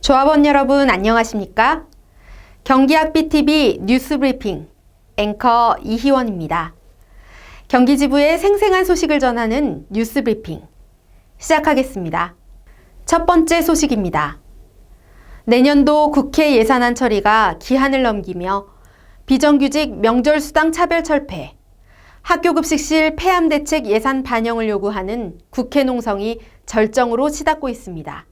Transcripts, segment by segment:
조합원 여러분 안녕하십니까? 경기학비TV 뉴스브리핑 앵커 이희원입니다. 경기지부의 생생한 소식을 전하는 뉴스브리핑 시작하겠습니다. 첫 번째 소식입니다. 내년도 국회 예산안 처리가 기한을 넘기며 비정규직 명절수당 차별 철폐, 학교급식실 폐암대책 예산 반영을 요구하는 국회 농성이 절정으로 치닫고 있습니다.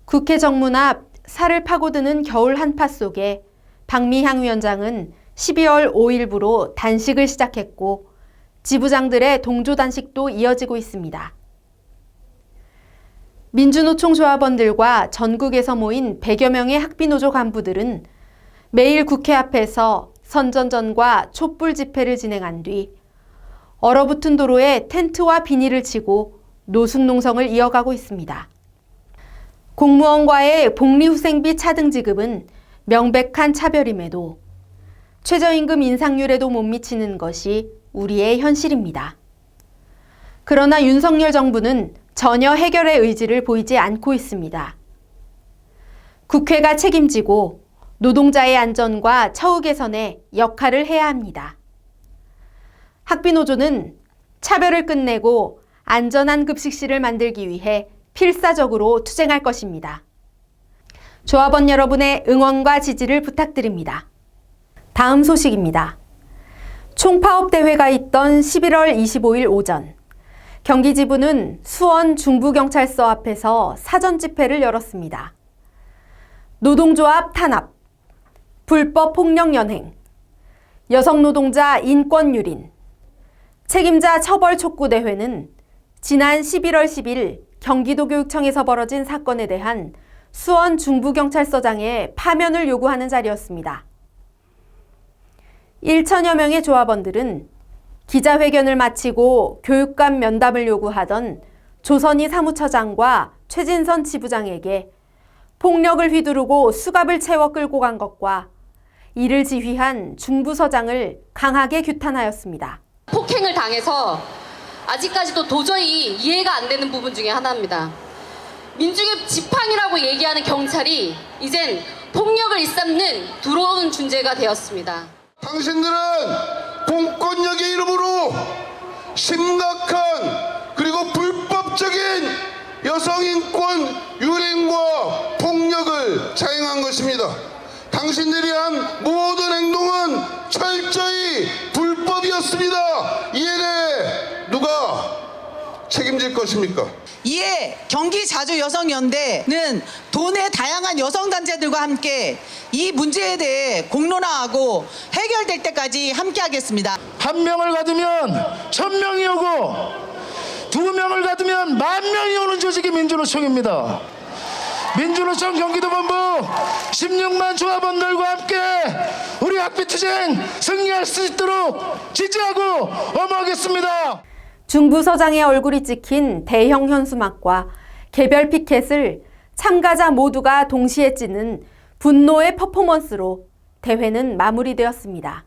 국회 정문 앞 살을 파고드는 겨울 한파 속에 박미향 위원장은 12월 5일부로 단식을 시작했고 지부장들의 동조 단식도 이어지고 있습니다. 민주노총 조합원들과 전국에서 모인 100여 명의 학비노조 간부들은 매일 국회 앞에서 선전전과 촛불 집회를 진행한 뒤 얼어붙은 도로에 텐트와 비닐을 치고 노숙농성을 이어가고 있습니다. 공무원과의 복리후생비 차등 지급은 명백한 차별임에도 최저임금 인상률에도 못 미치는 것이 우리의 현실입니다. 그러나 윤석열 정부는 전혀 해결의 의지를 보이지 않고 있습니다. 국회가 책임지고 노동자의 안전과 처우 개선에 역할을 해야 합니다. 학비노조는 차별을 끝내고 안전한 급식실을 만들기 위해 필사적으로 투쟁할 것입니다. 조합원 여러분의 응원과 지지를 부탁드립니다. 다음 소식입니다. 총파업대회가 있던 11월 25일 오전, 경기지부는 수원 중부경찰서 앞에서 사전집회를 열었습니다. 노동조합 탄압, 불법 폭력 연행, 여성노동자 인권유린, 책임자 처벌 촉구대회는 지난 11월 10일 경기도교육청에서 벌어진 사건에 대한 수원 중부경찰서장의 파면을 요구하는 자리였습니다. 1천여 명의 조합원들은 기자회견을 마치고 교육감 면담을 요구하던 조선희 사무처장과 최진선 지부장에게 폭력을 휘두르고 수갑을 채워 끌고 간 것과 이를 지휘한 중부서장을 강하게 규탄하였습니다. 폭행을 당해서 아직까지도 도저히 이해가 안 되는 부분 중에 하나입니다. 민중의 지팡이라고 얘기하는 경찰이 이젠 폭력을 일삼는 두려운 존재가 되었습니다. 당신들은 공권력의 이름으로 심각한 그리고 불법적인 여성인권 유린과 폭력을 자행한 것입니다. 당신들이 한 모든 행동은 철저히 불법이었습니다. 이에 대해 누가 책임질 것입니까? 이에 경기자주여성연대는 도내 다양한 여성단체들과 함께 이 문제에 대해 공론화하고 해결될 때까지 함께하겠습니다. 한 명을 가두면 1000명이 오고 2명을 가두면 10,000명이 오는 조직이 민주노총입니다. 민주노총 경기도본부 16만 조합원들과 함께 우리 학비투쟁 승리할 수 있도록 지지하고 엄호하겠습니다. 중부서장의 얼굴이 찍힌 대형 현수막과 개별 피켓을 참가자 모두가 동시에 찌는 분노의 퍼포먼스로 대회는 마무리되었습니다.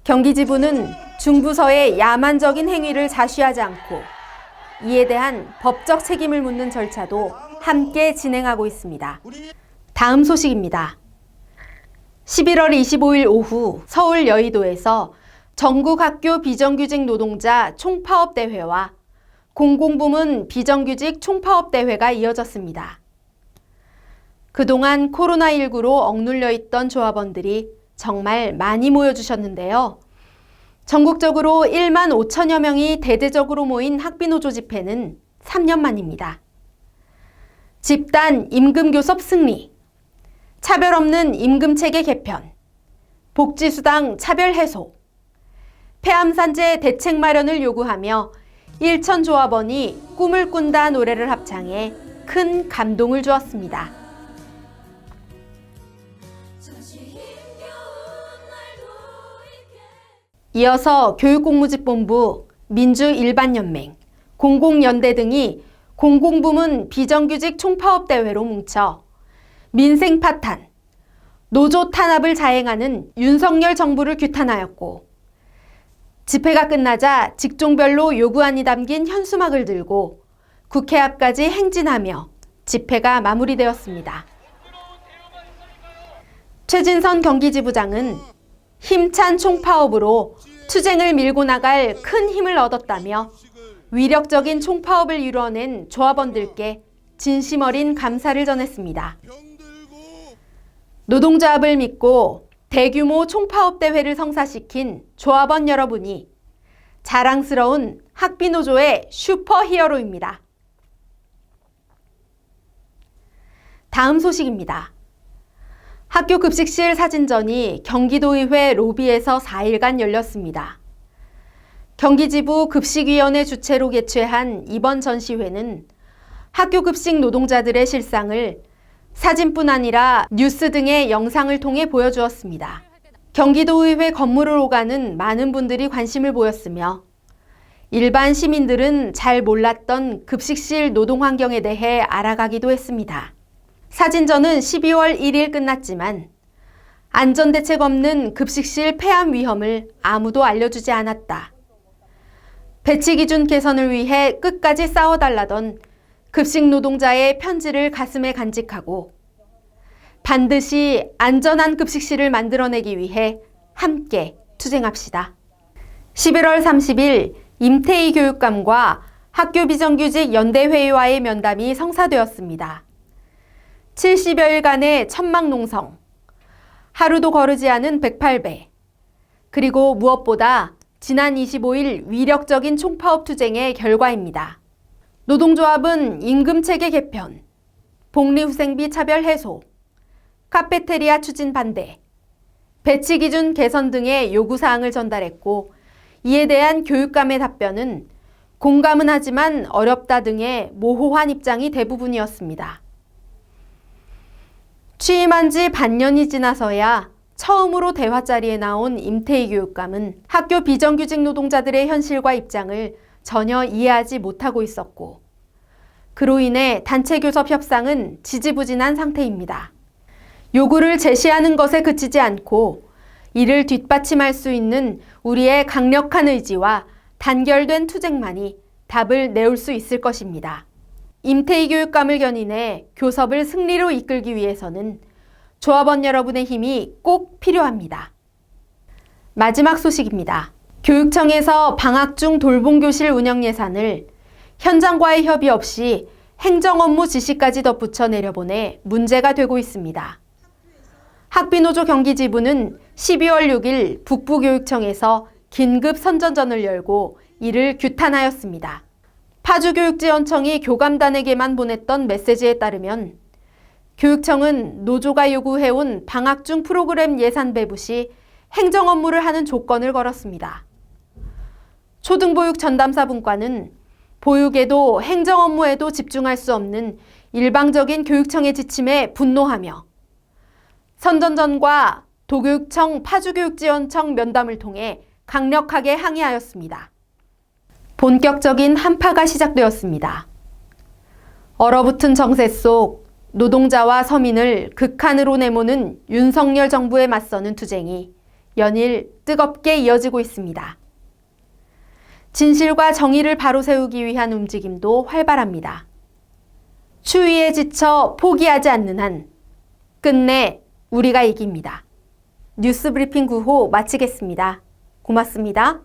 경기지부는 중부서의 야만적인 행위를 자시하지 않고 이에 대한 법적 책임을 묻는 절차도 함께 진행하고 있습니다. 다음 소식입니다. 11월 25일 오후 서울 여의도에서 전국학교 비정규직 노동자 총파업대회와 공공부문 비정규직 총파업대회가 이어졌습니다. 그동안 코로나19로 억눌려 있던 조합원들이 정말 많이 모여주셨는데요. 전국적으로 1만 5천여 명이 대대적으로 모인 학비노조 집회는 3년 만입니다. 집단 임금교섭 승리, 차별 없는 임금체계 개편, 복지수당 차별 해소, 폐암산재 대책 마련을 요구하며 1천 조합원이 꿈을 꾼다 노래를 합창해 큰 감동을 주었습니다. 이어서 교육공무집본부, 민주일반연맹, 공공연대 등이 공공부문 비정규직 총파업대회로 뭉쳐 민생 파탄, 노조 탄압을 자행하는 윤석열 정부를 규탄하였고 집회가 끝나자 직종별로 요구안이 담긴 현수막을 들고 국회 앞까지 행진하며 집회가 마무리되었습니다. 최진선 경기지부장은 힘찬 총파업으로 투쟁을 밀고 나갈 큰 힘을 얻었다며 위력적인 총파업을 이루어낸 조합원들께 진심 어린 감사를 전했습니다. 노동조합을 믿고 대규모 총파업 대회를 성사시킨 조합원 여러분이 자랑스러운 학비노조의 슈퍼히어로입니다. 다음 소식입니다. 학교 급식실 사진전이 경기도의회 로비에서 4일간 열렸습니다. 경기지부 급식위원회 주최로 개최한 이번 전시회는 학교 급식 노동자들의 실상을 사진뿐 아니라 뉴스 등의 영상을 통해 보여주었습니다. 경기도의회 건물을 오가는 많은 분들이 관심을 보였으며 일반 시민들은 잘 몰랐던 급식실 노동 환경에 대해 알아가기도 했습니다. 사진전은 12월 1일 끝났지만 안전대책 없는 급식실 폐암 위험을 아무도 알려주지 않았다. 배치 기준 개선을 위해 끝까지 싸워달라던 급식 노동자의 편지를 가슴에 간직하고 반드시 안전한 급식실을 만들어내기 위해 함께 투쟁합시다. 11월 30일 임태희 교육감과 학교 비정규직 연대회의와의 면담이 성사되었습니다. 70여일간의 천막농성, 하루도 거르지 않은 108배, 그리고 무엇보다 지난 25일 위력적인 총파업 투쟁의 결과입니다. 노동조합은 임금체계 개편, 복리후생비 차별 해소, 카페테리아 추진 반대, 배치 기준 개선 등의 요구사항을 전달했고 이에 대한 교육감의 답변은 공감은 하지만 어렵다 등의 모호한 입장이 대부분이었습니다. 취임한 지 반년이 지나서야 처음으로 대화 자리에 나온 임태희 교육감은 학교 비정규직 노동자들의 현실과 입장을 전혀 이해하지 못하고 있었고 그로 인해 단체 교섭 협상은 지지부진한 상태입니다. 요구를 제시하는 것에 그치지 않고 이를 뒷받침할 수 있는 우리의 강력한 의지와 단결된 투쟁만이 답을 내올 수 있을 것입니다. 임태희 교육감을 견인해 교섭을 승리로 이끌기 위해서는 조합원 여러분의 힘이 꼭 필요합니다. 마지막 소식입니다. 교육청에서 방학 중 돌봄교실 운영 예산을 현장과의 협의 없이 행정업무 지시까지 덧붙여 내려보내 문제가 되고 있습니다. 학비노조 경기지부는 12월 6일 북부교육청에서 긴급 선전전을 열고 이를 규탄하였습니다. 파주교육지원청이 교감단에게만 보냈던 메시지에 따르면 교육청은 노조가 요구해온 방학 중 프로그램 예산 배부 시 행정 업무를 하는 조건을 걸었습니다. 초등보육 전담사분과는 보육에도 행정 업무에도 집중할 수 없는 일방적인 교육청의 지침에 분노하며 선전전과 도교육청, 파주교육지원청 면담을 통해 강력하게 항의하였습니다. 본격적인 한파가 시작되었습니다. 얼어붙은 정세 속 노동자와 서민을 극한으로 내모는 윤석열 정부에 맞서는 투쟁이 연일 뜨겁게 이어지고 있습니다. 진실과 정의를 바로 세우기 위한 움직임도 활발합니다. 추위에 지쳐 포기하지 않는 한 끝내 우리가 이깁니다. 뉴스브리핑 9호 마치겠습니다. 고맙습니다.